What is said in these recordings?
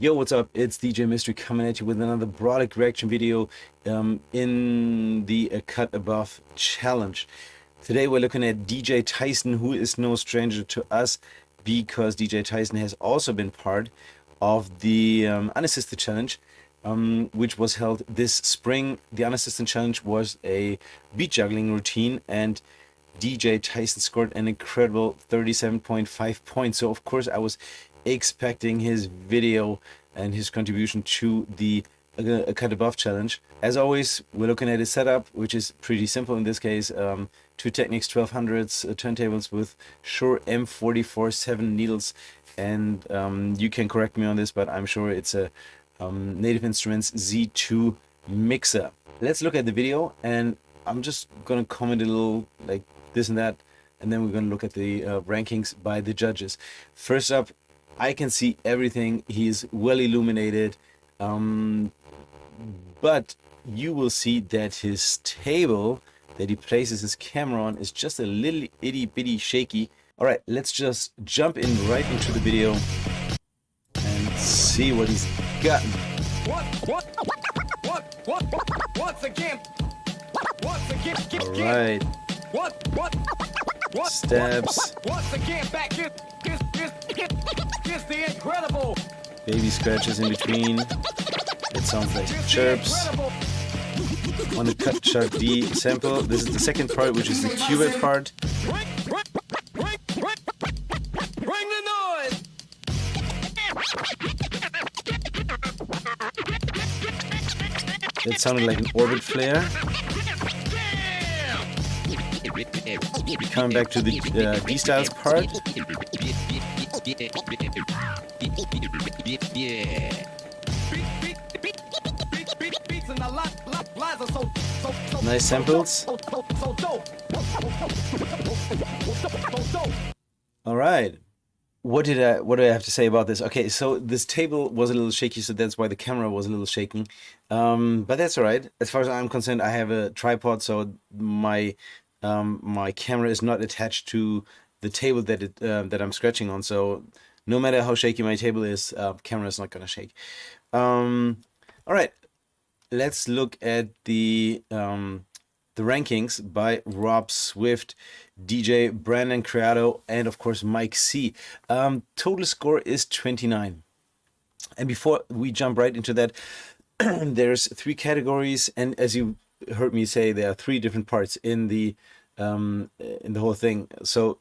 Yo, what's up? It's DJ Mystery coming at you with another product reaction video in the Cut Above challenge. Today we're looking at DJ Tyson, who is no stranger to us because DJ Tyson has also been part of the unassisted challenge, which was held this spring. The unassisted challenge was a beat juggling routine, and DJ Tyson scored an incredible 37.5 points. So of course I was expecting his video and his contribution to the Cut Above challenge. As always, we're looking at his setup, which is pretty simple in this case. Two Technics 1200s turntables with Shure M44 needles, and you can correct me on this, but I'm sure it's a Native Instruments Z2 mixer. Let's look at the video, and I'm just gonna comment a little like this and that, and then we're gonna look at the rankings by the judges. First up, I can see everything. He is well illuminated, but you will see that his table that he places his camera on is just a little itty bitty shaky. All right, let's just jump in right into the video and see what he's gotten. Once again. All right. Stabs. Once again, back here's the incredible. Baby scratches in between. It sounds like chirps. On the cut chart D sample, this is the second part, which is the Q-Bert part. Bring the noise. That sounded like an orbit flare. Coming back to the D styles part. Nice samples. All right. What do I have to say about this? Okay, so this table was a little shaky, so that's why the camera was a little shaking. But that's all right. As far as I'm concerned, I have a tripod, so my my camera is not attached to the table that I'm scratching on. So no matter how shaky my table is, camera is not gonna shake. All right, let's look at the rankings by Rob Swift, DJ Brandon Creato, and of course Mike C. Total score is 29. And before we jump right into that, there's three categories, and as you heard me say, there are three different parts in the whole thing. So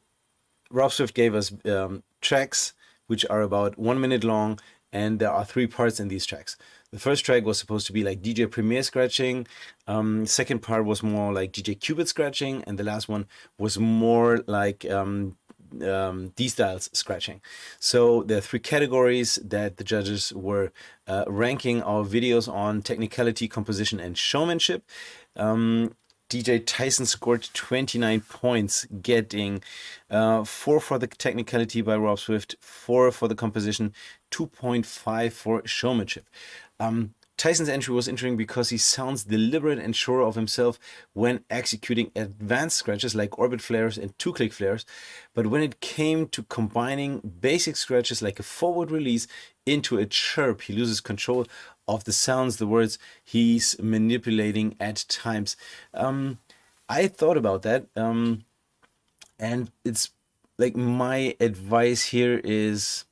Rob Swift gave us tracks which are about 1 minute long, and there are three parts in these tracks. The first track was supposed to be like DJ Premier scratching. Second part was more like DJ Q-Bert scratching, and the last one was more like D-Styles scratching. So there are three categories that the judges were ranking our videos on: technicality, composition, and showmanship. DJ Tyson scored 29 points, getting 4 for the technicality by Rob Swift, 4 for the composition, 2.5 for showmanship. Tyson's entry was interesting because he sounds deliberate and sure of himself when executing advanced scratches like orbit flares and two-click flares, but when it came to combining basic scratches like a forward release into a chirp, he loses control of the sounds, the words he's manipulating at times. I thought about that, and it's like my advice here is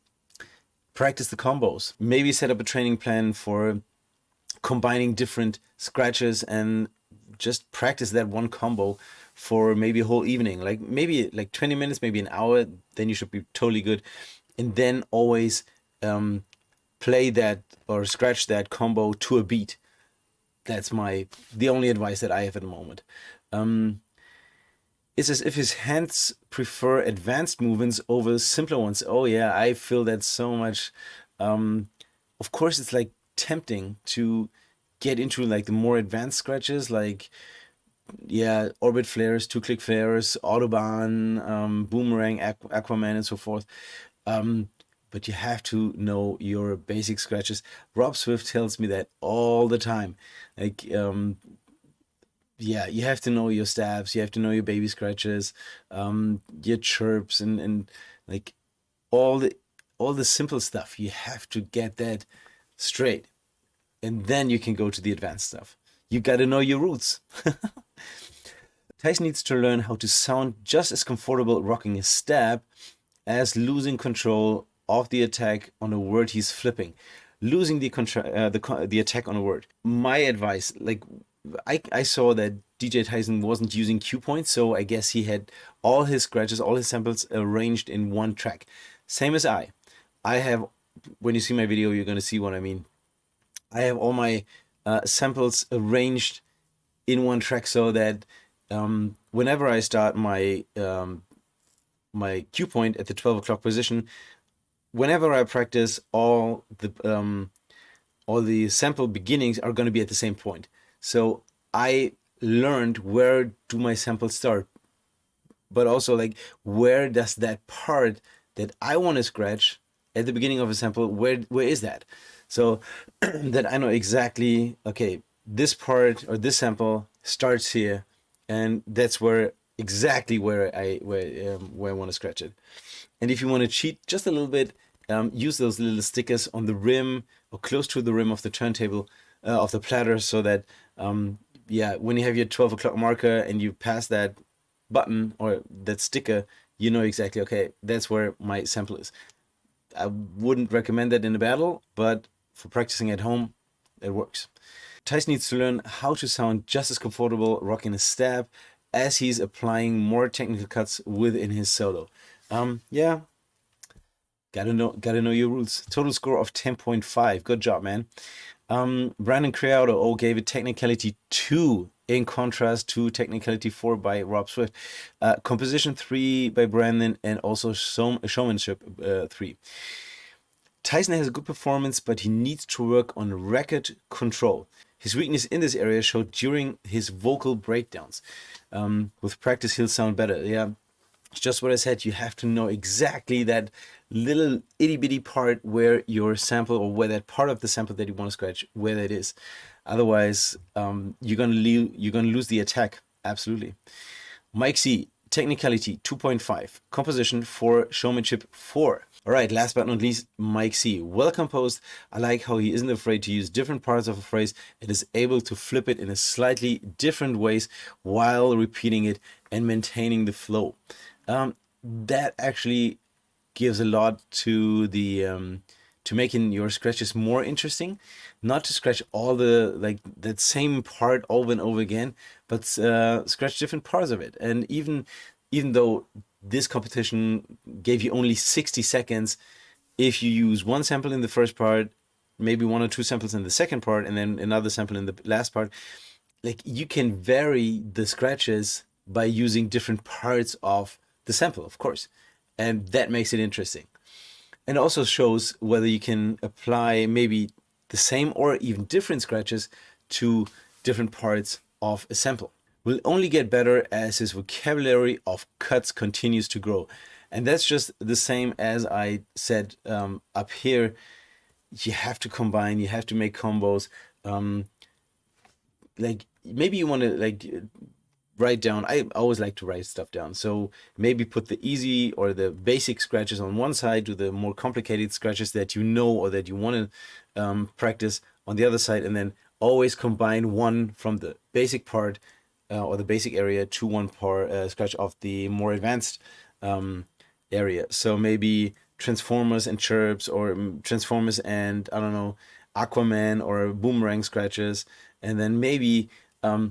practice the combos. Maybe set up a training plan for combining different scratches and just practice that one combo for maybe a whole evening, like maybe like 20 minutes, maybe an hour, then you should be totally good. And then always play that or scratch that combo to a beat. That's the only advice that I have at the moment. It's as if his hands prefer advanced movements over simpler ones. Oh yeah, I feel that so much. Of course, it's like tempting to get into like the more advanced scratches, like orbit flares, two-click flares, Autobahn, Boomerang, Aquaman, and so forth. But you have to know your basic scratches. Rob Swift tells me that all the time. Like, you have to know your stabs, you have to know your baby scratches, your chirps, and like all all the simple stuff, you have to get that straight. And then you can go to the advanced stuff. You got to know your roots. Tyson needs to learn how to sound just as comfortable rocking a stab as losing control of the attack on a word he's flipping, losing the attack on a word. My advice, like I saw that DJ Tyson wasn't using cue points, so I guess he had all his scratches, all his samples arranged in one track. Same as I. I have, when you see my video, you're gonna see what I mean. I have all my samples arranged in one track so that whenever I start my cue point at the 12 o'clock position, whenever I practice, all the sample beginnings are going to be at the same point. So I learned where do my samples start, but also like where does that part that I want to scratch at the beginning of a sample, where is that? So that I know exactly, okay, this part or this sample starts here, and that's where exactly where I want to scratch it. And if you want to cheat just a little bit, use those little stickers on the rim or close to the rim of the turntable, of the platter, so that yeah, when you have your 12 o'clock marker and you pass that button or that sticker, you know exactly, okay, that's where my sample is. I wouldn't recommend that in a battle, but for practicing at home, it works. Tyson needs to learn how to sound just as comfortable rocking a stab as he's applying more technical cuts within his solo. Yeah, gotta know your rules. Total score of 10.5. Good job, man. Brandon Criado gave it technicality 2, in contrast to technicality 4 by Rob Swift. Composition 3 by Brandon, and also showmanship 3. Tyson has a good performance, but he needs to work on record control. His weakness in this area showed during his vocal breakdowns. With practice, he'll sound better. Yeah, it's just what I said. You have to know exactly that little itty bitty part where your sample, or where that part of the sample that you want to scratch, where that is. Otherwise, you're gonna lose the attack. Absolutely. Mike C, technicality 2.5, composition 4, showmanship 4. All right, last but not least, Mike C. Well composed. I like how he isn't afraid to use different parts of a phrase and is able to flip it in a slightly different ways while repeating it and maintaining the flow. That actually gives a lot to the to making your scratches more interesting. Not to scratch all the that same part over and over again, but scratch different parts of it. And even though this competition gave you only 60 seconds, if you use one sample in the first part, maybe 1 or 2 samples in the second part, and then another sample in the last part, like, you can vary the scratches by using different parts of the sample, of course, and that makes it interesting. And also shows whether you can apply maybe the same or even different scratches to different parts of a sample. Will only get better as his vocabulary of cuts continues to grow. And that's just the same as I said up here. You have to combine, you have to make combos. Like, maybe you want to write down. I always like to write stuff down. So maybe put the easy or the basic scratches on one side, to the more complicated scratches that you know or that you want to practice on the other side, and then always combine one from the basic part or the basic area to one part scratch of the more advanced area. So maybe Transformers and chirps, or Transformers and, I don't know, Aquaman or boomerang scratches, and then maybe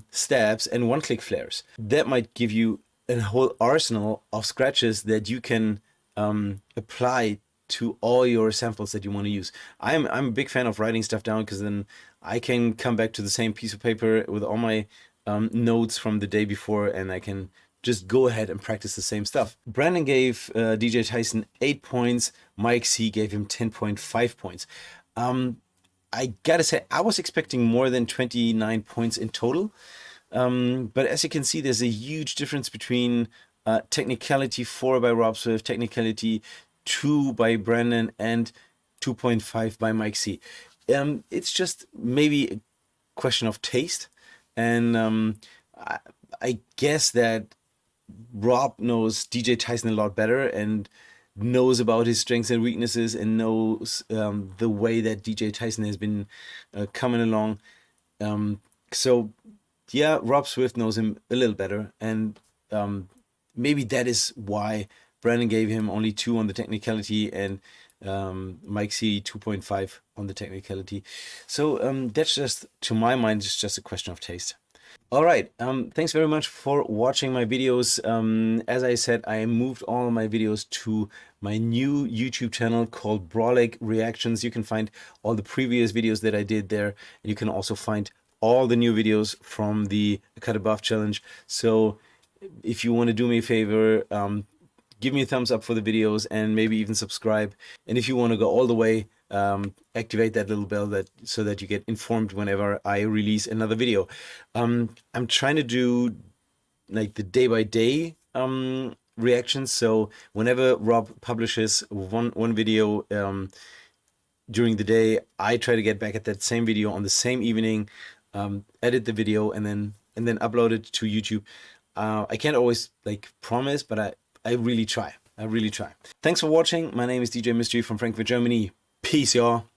stabs and one-click flares. That might give you a whole arsenal of scratches that you can apply to all your samples that you want to use. I'm a big fan of writing stuff down, because then I can come back to the same piece of paper with all my notes from the day before, and I can just go ahead and practice the same stuff. Brandon gave DJ Tyson 8 points. Mike C gave him 10.5 points. I gotta say, I was expecting more than 29 points in total. But as you can see, there's a huge difference between technicality 4 by Rob Swift, technicality 2 by Brandon, and 2.5 by Mike C. It's just maybe a question of taste. And I guess that Rob knows DJ Tyson a lot better, and knows about his strengths and weaknesses and knows the way that DJ Tyson has been coming along. So yeah, Rob Swift knows him a little better, and maybe that is why Brandon gave him only 2 on the technicality and Mike C 2.5 on the technicality. So that's just, to my mind, it's just a question of taste. All right. Thanks very much for watching my videos. As I said, I moved all my videos to my new YouTube channel called Brawleg Reactions. You can find all the previous videos that I did there. And you can also find all the new videos from the Cut Above challenge. So if you want to do me a favor, give me a thumbs up for the videos and maybe even subscribe. And if you want to go all the way, activate that little bell so that you get informed whenever I release another video. I'm trying to do like the day by day reactions. So whenever Rob publishes one video during the day, I try to get back at that same video on the same evening, edit the video, and then upload it to YouTube. I can't always like promise, but I really try. I really try. Thanks for watching. My name is DJ Mystery from Frankfurt, Germany. Peace, y'all.